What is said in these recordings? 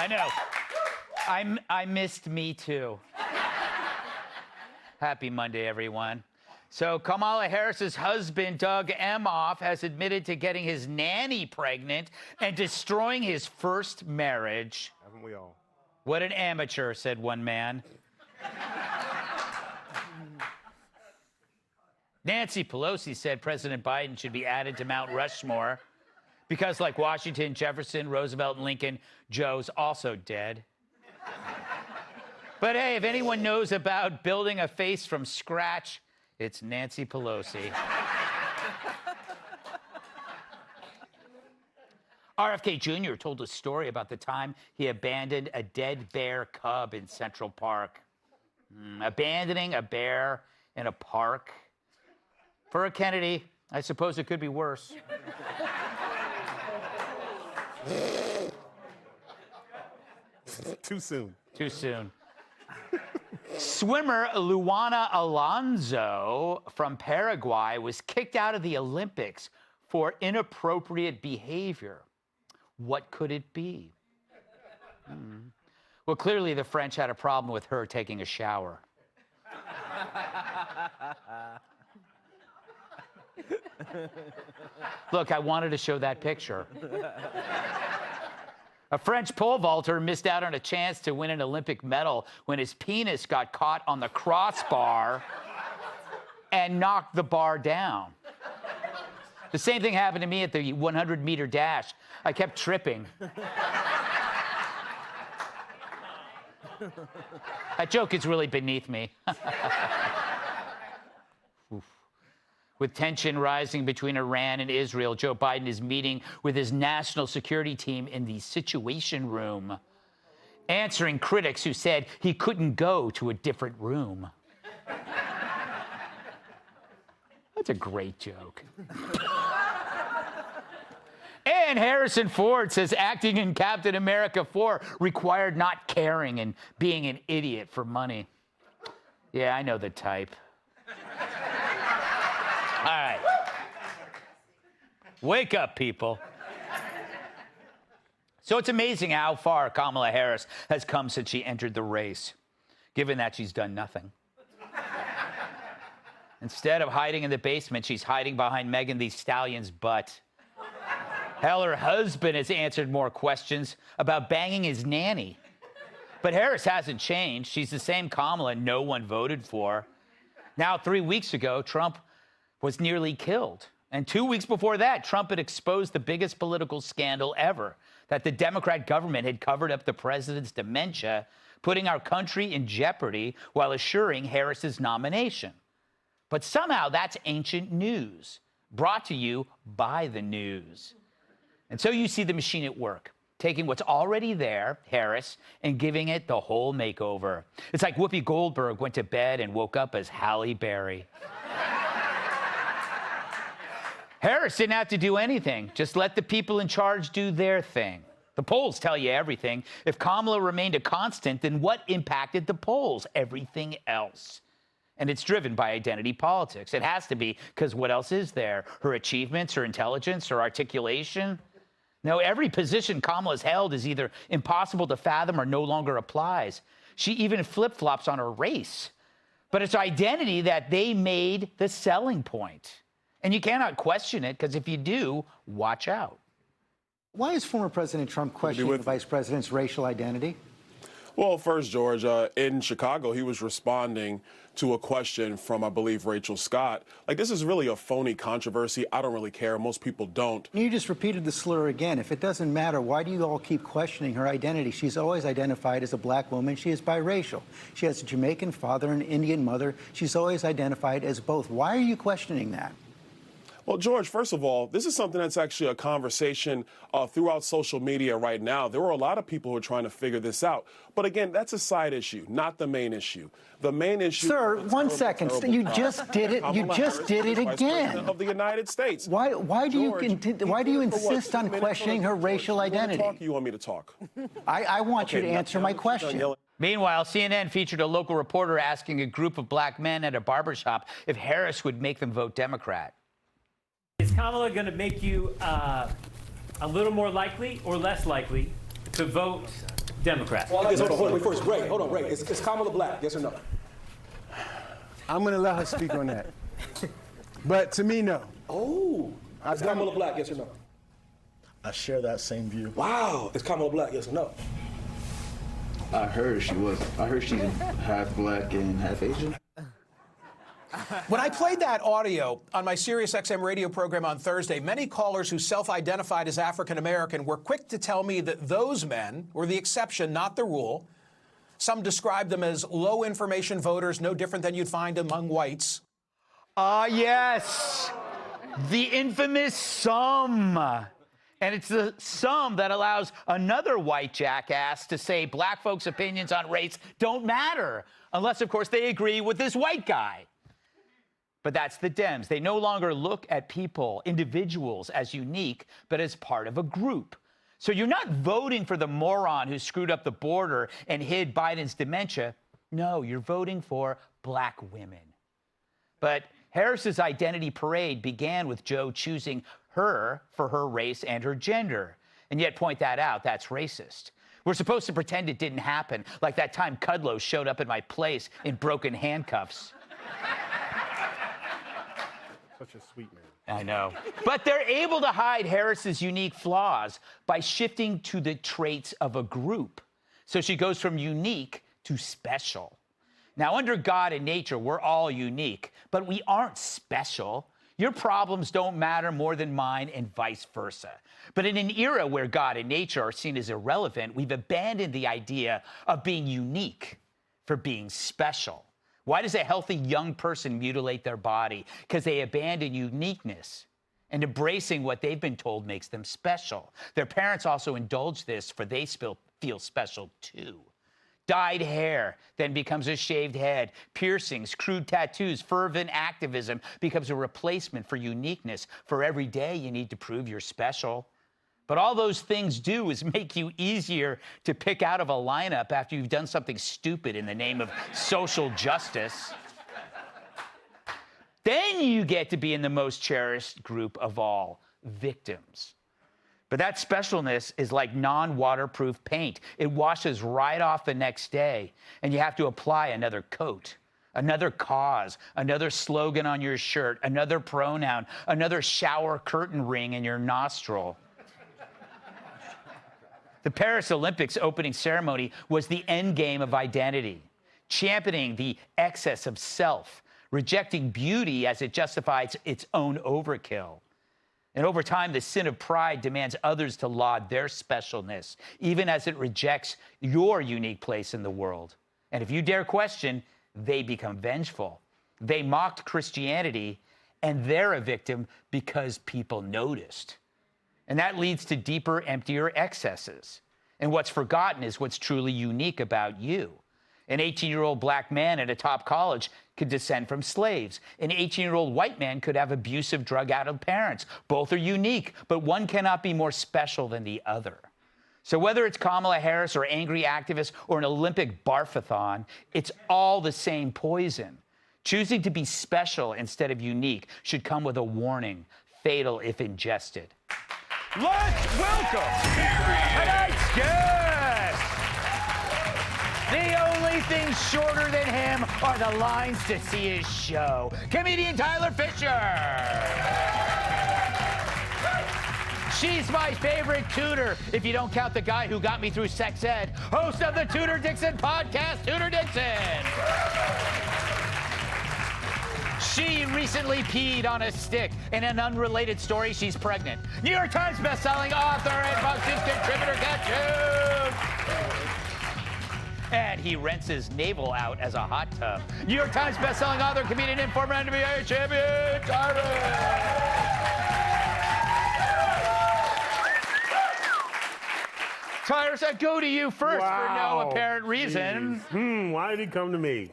I know. I missed Me Too. Happy Monday, everyone. So Kamala Harris's husband, Doug Emhoff, has admitted to getting his nanny pregnant and destroying his first marriage. Haven't we all? What an amateur, said one man. Nancy Pelosi said President Biden should be added to Mount Rushmore because, like Washington, Jefferson, Roosevelt, and Lincoln, Joe's also dead. But hey, if anyone knows about building a face from scratch, it's Nancy Pelosi. RFK Jr. told a story about the time he abandoned a dead bear cub in Central Park. Abandoning a bear in a park. For a Kennedy, I suppose it could be worse. Too soon. Too soon. Swimmer Luana Alonso from Paraguay was kicked out of the Olympics for inappropriate behavior. What could it be? Well, clearly the French had a problem with her taking a shower. Look, I wanted to show that picture. A French pole vaulter missed out on a chance to win an Olympic medal when his penis got caught on the crossbar and knocked the bar down. The same thing happened to me at the 100-meter dash. I kept tripping. That joke is really beneath me. With tension rising between Iran and Israel, Joe Biden is meeting with his national security team in the Situation Room, answering critics who said he couldn't go to a different room. That's a great joke. And Harrison Ford says acting in Captain America 4 required not caring and being an idiot for money. Yeah, I know the type. All right. Wake up, people. So it's amazing how far Kamala Harris has come since she entered the race, given that she's done nothing. Instead of hiding in the basement, she's hiding behind Megan Thee Stallion's butt. Hell, her husband has answered more questions about banging his nanny. But Harris hasn't changed. She's the same Kamala no one voted for. Now, 3 weeks ago, Trump was nearly killed. And 2 weeks before that, Trump had exposed the biggest political scandal ever, that the Democrat government had covered up the president's dementia, putting our country in jeopardy while assuring Harris's nomination. But somehow that's ancient news, brought to you by the news. And so you see the machine at work, taking what's already there, Harris, and giving it the whole makeover. It's like Whoopi Goldberg went to bed and woke up as Halle Berry. Harris didn't have to do anything. Just let the people in charge do their thing. The polls tell you everything. If Kamala remained a constant, then what impacted the polls? Everything else. And it's driven by identity politics. It has to be, because what else is there? Her achievements, her intelligence, her articulation? No, every position Kamala's held is either impossible to fathom or no longer applies. She even flip-flops on her race. But it's identity that they made the selling point. And you cannot question it, because if you do, watch out. Why is former President Trump questioning the vice president's racial identity? Well, first, George, in Chicago, he was responding to a question from, I believe, Rachel Scott. Like, this is really a phony controversy. I don't really care. Most people don't. You just repeated the slur again. If it doesn't matter, why do you all keep questioning her identity? She's always identified as a black woman. She is biracial. She has a Jamaican father and an Indian mother. She's always identified as both. Why are you questioning that? Well, George, first of all, this is something that's actually a conversation throughout social media right now. There were a lot of people who are trying to figure this out. But again, that's a side issue, not the main issue. The main issue... Sir, 1 second. You just did it. You just did it again. Of the United States. Why do you insist on questioning her racial identity? You want me to talk? I want you to answer my question. Meanwhile, CNN featured a local reporter asking a group of black men at a barbershop if Harris would make them vote Democrat. Is Kamala going to make you a little more likely or less likely to vote Democrat. Well, I guess, hold on, wait, first, Ray, hold on, Ray. Is Kamala black, yes or no? I'm going to let her speak on that. But to me, no. Oh, is Kamala black, yes or no? I share that same view. Wow, is Kamala black, yes or no? I heard she was. I heard she's half black and half Asian. When I played that audio on my SiriusXM radio program on Thursday, many callers who self-identified as African American were quick to tell me that those men were the exception, not the rule. Some described them as low-information voters, no different than you'd find among whites. Yes, the infamous sum. And it's the sum that allows another white jackass to say black folks' opinions on race don't matter, unless, of course, they agree with this white guy. But that's the Dems. They no longer look at people, individuals, as unique, but as part of a group. So you're not voting for the moron who screwed up the border and hid Biden's dementia. No, you're voting for black women. But Harris's identity parade began with Joe choosing her for her race and her gender. And yet point that out, that's racist. We're supposed to pretend it didn't happen, like that time Kudlow showed up at my place in broken handcuffs. Such a sweet man. I know. But they're able to hide Harris's unique flaws by shifting to the traits of a group. So she goes from unique to special. Now, under God and nature, we're all unique, but we aren't special. Your problems don't matter more than mine and vice versa. But in an era where God and nature are seen as irrelevant, we've abandoned the idea of being unique for being special. Why does a healthy young person mutilate their body? Because they abandon uniqueness and embracing what they've been told makes them special. Their parents also indulge this, for they feel special too. Dyed hair then becomes a shaved head. Piercings, crude tattoos, fervent activism becomes a replacement for uniqueness. For every day, you need to prove you're special. But all those things do is make you easier to pick out of a lineup after you've done something stupid in the name of social justice. Then you get to be in the most cherished group of all, victims. But that specialness is like non-waterproof paint. It washes right off the next day, and you have to apply another coat, another cause, another slogan on your shirt, another pronoun, another shower curtain ring in your nostril. The Paris Olympics opening ceremony was the end game of identity, championing the excess of self, rejecting beauty as it justifies its own overkill. And over time, the sin of pride demands others to laud their specialness, even as it rejects your unique place in the world. And if you dare question, they become vengeful. They mocked Christianity, and they're a victim because people noticed. And that leads to deeper, emptier excesses. And what's forgotten is what's truly unique about you. An 18-year-old black man at a top college could descend from slaves. An 18-year-old white man could have abusive, drug-addled parents. Both are unique, but one cannot be more special than the other. So whether it's Kamala Harris or angry activists or an Olympic barfathon, it's all the same poison. Choosing to be special instead of unique should come with a warning, fatal if ingested. Let's welcome tonight's guest. The only thing shorter than him are the lines to see his show. Comedian Tyler Fisher. She's my favorite tutor, if you don't count the guy who got me through sex ed. Host of the Tudor Dixon podcast, Tudor Dixon. She recently peed on a stick. In an unrelated story, she's pregnant. New York Times bestselling author and Fox News contributor, Cat And he rents his navel out as a hot tub. New York Times bestselling author, comedian, and former NBA champion, Tyrus, I go to you first for no apparent reason. Why did he come to me?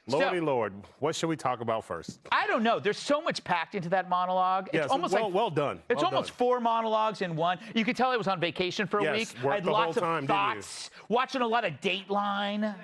Lordy Lord, what should we talk about first? I don't know. There's so much packed into that monologue. Yes, It's almost well done. It's almost 4 monologues in one. You could tell I was on vacation for a week. I had lots of thoughts, watching a lot of Dateline.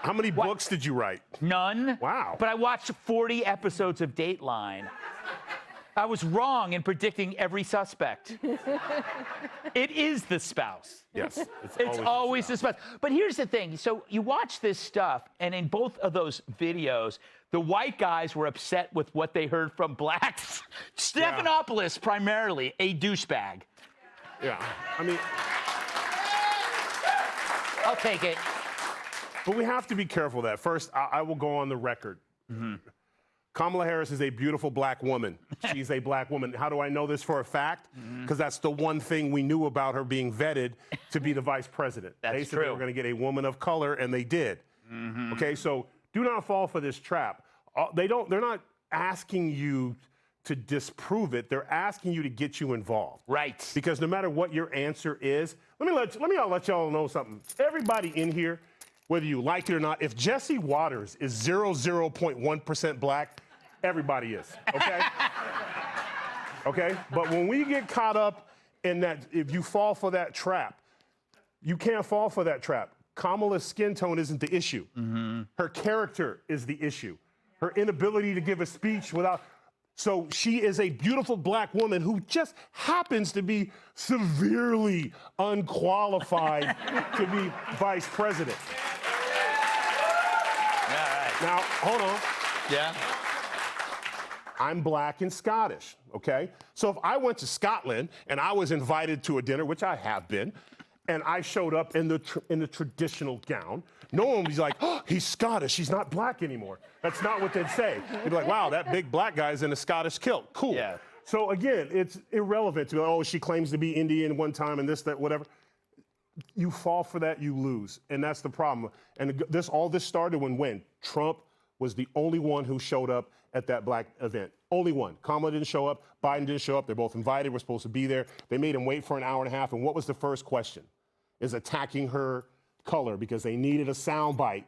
How many books did you write? None. Wow. But I watched 40 episodes of Dateline. I was wrong in predicting every suspect. It is the spouse. Yes. It's always the spouse. But here's the thing. So you watch this stuff, and in both of those videos, the white guys were upset with what they heard from blacks. Stephanopoulos, primarily, a douchebag. Yeah. I mean, I'll take it. but we have to be careful of that. First, I will go on the record. Kamala Harris is a beautiful black woman. She's a black woman. How do I know this for a fact? Because that's the one thing we knew about her being vetted to be the vice president. They said they were going to get a woman of color, and they did. Okay, so do not fall for this trap. They're not asking you to disprove it. They're asking you to get you involved. Right. Because no matter what your answer is, let me let y'all know something. Everybody in here, whether you like it or not, if Jesse Waters is 0.1% black, everybody is, okay? Okay? But when we get caught up in that, if you fall for that trap, you can't fall for that trap. Kamala's skin tone isn't the issue. Her character is the issue. Her inability to give a speech without... So she is a beautiful black woman who just happens to be severely unqualified to be vice president. Now, hold on. Yeah. I'm black and Scottish, okay? So if I went to Scotland and I was invited to a dinner, which I have been, and I showed up in the traditional gown, no one would be like, oh, he's Scottish, he's not black anymore. That's not what they'd say. They'd be like, wow, that big black guy's in a Scottish kilt. Cool. Yeah. So again, it's irrelevant to be like, oh, she claims to be Indian one time and this, that, whatever. You fall for that, you lose. And that's the problem. And all this started when Trump was the only one who showed up at that black event. Only one. Kamala didn't show up. Biden didn't show up. They're both invited. We're supposed to be there. They made him wait for an hour and a half. And what was the first question? Is attacking her color because they needed a soundbite.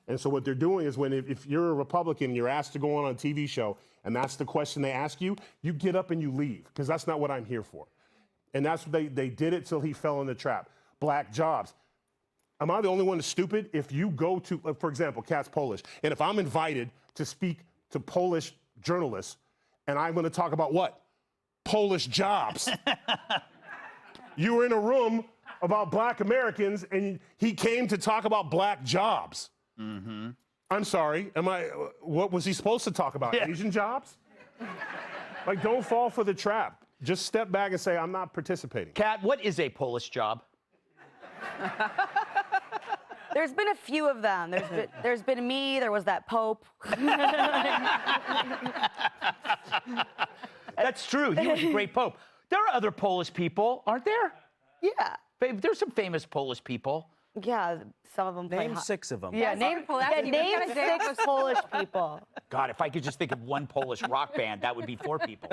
And so what they're doing is if you're a Republican, you're asked to go on a TV show, and that's the question they ask you, you get up and you leave, because that's not what I'm here for. And that's what they did it till he fell in the trap. Black jobs. Am I the only one that's stupid? If you go to, for example, Kat's Polish, and if I'm invited to speak to Polish journalists, and I'm going to talk about what? Polish jobs. You were in a room about black Americans, and he came to talk about black jobs. I'm sorry, what was he supposed to talk about? Asian jobs? Like, don't fall for the trap. Just step back and say, I'm not participating. Kat, what is a Polish job? There's been a few of them. There's been me. There was that Pope. That's true. He was a great Pope. There are other Polish people, aren't there? Yeah. There's some famous Polish people. Yeah, some of them play Name 6 of them. Yeah, name 6 Polish people. God, if I could just think of one Polish rock band, that would be 4 people.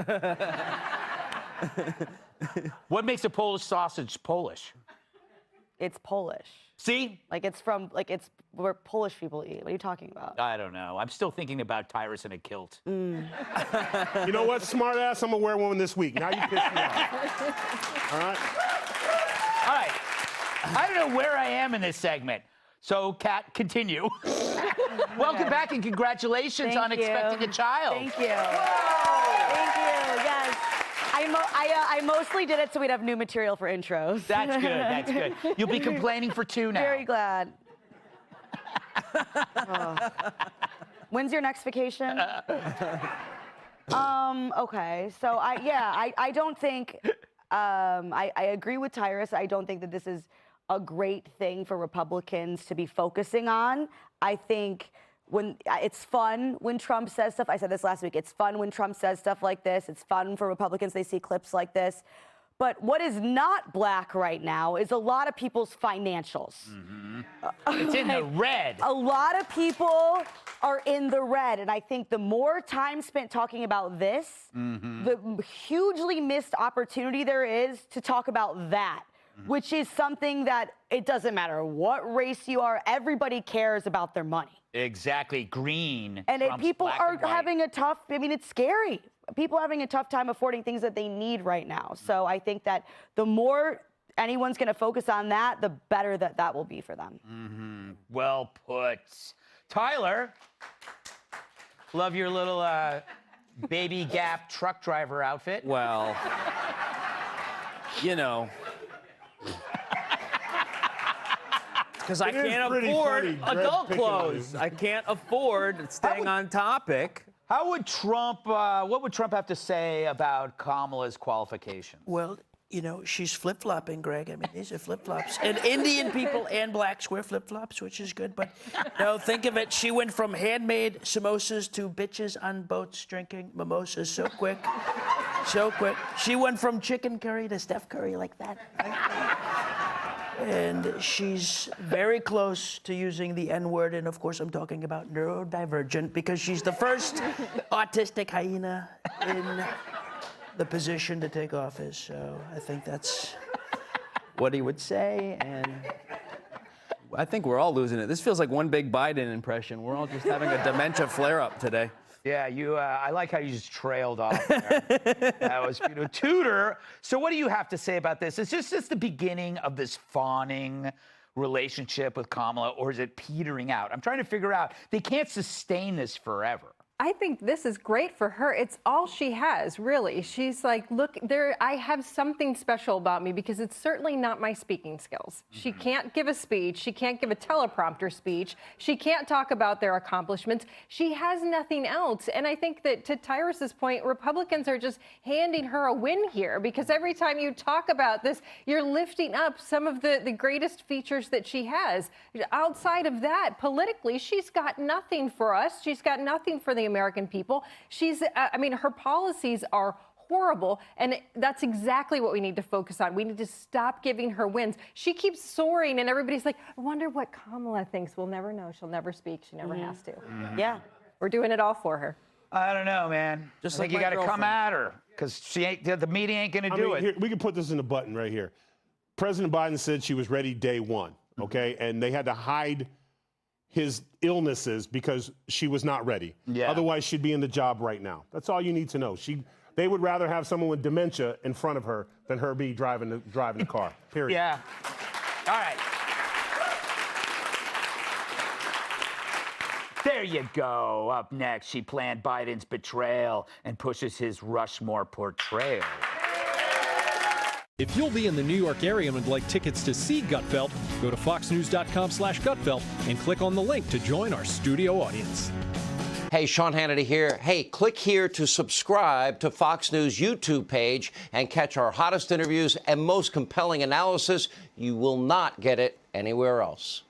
What makes a Polish sausage Polish? It's Polish. See? It's where Polish people eat. What are you talking about? I don't know. I'm still thinking about Tyrus in a kilt. You know what, smart ass, I'm gonna wear one this week. Now you piss me off. All right? All right. I don't know where I am in this segment. So, Kat, continue. Welcome back and congratulations on expecting a child. Thank you. Thank you. Yes. I mostly did it so we'd have new material for intros. That's good. That's good. You'll be complaining for 2 now. Very glad. When's your next vacation? Okay. So I don't think I agree with Tyrus. I don't think that this is a great thing for Republicans to be focusing on. I think it's fun when Trump says stuff. I said this last week. It's fun when Trump says stuff like this. It's fun for Republicans. They see clips like this. But what is not black right now is a lot of people's financials. It's in the red. A lot of people are in the red. And I think the more time spent talking about this, the hugely missed opportunity there is to talk about that, which is something that it doesn't matter what race you are, everybody cares about their money. Exactly. Green. And people are and white. having it's scary. People are having a tough time affording things that they need right now. So I think that the more anyone's going to focus on that, the better that will be for them. Well put. Tyler, love your little baby Gap truck driver outfit. Well, you know. Because I can't afford adult clothes. I can't afford staying on topic. How would Trump, what would Trump have to say about Kamala's qualifications? Well, you know, she's flip-flopping, Greg. I mean, these are flip-flops. And Indian people and blacks wear flip-flops, which is good. But, no, think of it. She went from handmade samosas to bitches on boats drinking mimosas so quick. So quick. She went from chicken curry to Steph Curry like that. And she's very close to using the N-word. And, of course, I'm talking about neurodivergent because she's the first autistic hyena in the position to take office. So I think that's what he would say. And I think we're all losing it. This feels like one big Biden impression. We're all just having a dementia flare-up today. Yeah, I like how you just trailed off there. That was, Tudor. So what do you have to say about this? Is this just the beginning of this fawning relationship with Kamala, or is it petering out? I'm trying to figure out. They can't sustain this forever. I think this is great for her. It's all she has, really. She's like, look, I have something special about me because it's certainly not my speaking skills. She can't give a speech. She can't give a teleprompter speech. She can't talk about their accomplishments. She has nothing else. And I think that, to Tyrus's point, Republicans are just handing her a win here because every time you talk about this, you're lifting up some of the greatest features that she has. Outside of that, politically, she's got nothing for us. She's got nothing for the American people. Her policies are horrible, and that's exactly what we need to focus on. We need to stop giving her wins. She keeps soaring, and everybody's like, I wonder what Kamala thinks. We'll never know. She'll never speak. She never has to. Yeah. We're doing it all for her. I don't know, man. Just I think you got to come at her because the media ain't going to do it. Here, we can put this in the button right here. President Biden said she was ready day one, okay? And they had to hide his illnesses because she was not ready. Yeah. Otherwise, she'd be in the job right now. That's all you need to know. They would rather have someone with dementia in front of her than her be driving the car, period. Yeah. All right. There you go. Up next, she planned Biden's betrayal and pushes his Rushmore portrayal. If you'll be in the New York area and would like tickets to see Gutfeld, go to foxnews.com/Gutfeld and click on the link to join our studio audience. Hey, Sean Hannity here. Hey, click here to subscribe to Fox News YouTube page and catch our hottest interviews and most compelling analysis. You will not get it anywhere else.